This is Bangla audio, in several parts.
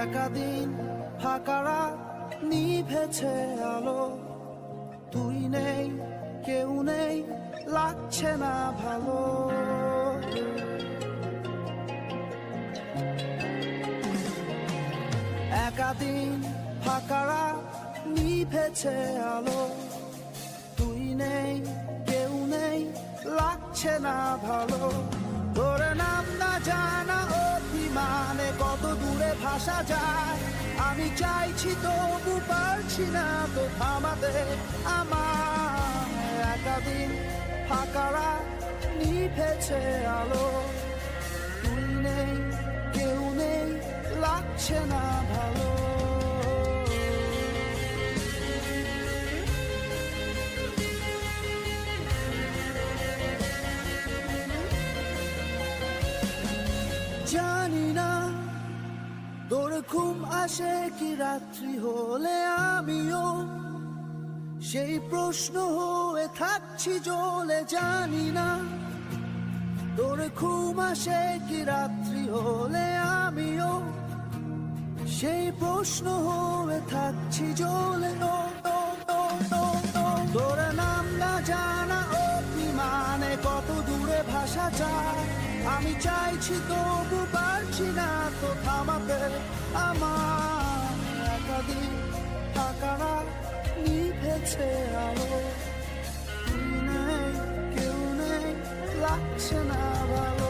একা দিন ফাঁকা রাত নিভেছে আলো, তুই নেই কেউ নেই লাগছে না ভালো। একা দিন ফাঁকা রাত নিভেছে আলো, তুই নেই কেউ নেই লাগছে না ভালো। তোর নাম না জানা অভিমানে কত দূরে ভাসা যায়, আমি চাইছি তবু পারছি না তো থামাতে আমার। একা দিন ফাঁকা রাত নিভেছে আলো, তুই নেই কেউ নেই লাগছে না ভালো। জানি না তোর ঘুম আসে কি রাত্রি হলে, আমিও সেই প্রশ্ন হয়ে থাকছি জ্বলে। জানি না তোর ঘুম আসে কি রাত্রি হলে, আমিও সেই প্রশ্ন হয়ে থাকছি জ্বলে। তোর নাম না জানা অভিমানে কত দূরে ভাসা যায়, আমি চাইছি তবু পারছি না তো থামাতে আমার। একা দিন ফাঁকা রাত নিভেছে আলো, তুই নেই কেউ নেই লাগছে না ভালো।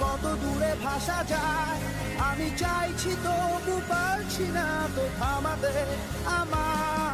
কত দূরে ভাসা যায়, আমি চাইছি তবু পারছি না তো থামাতে আমার।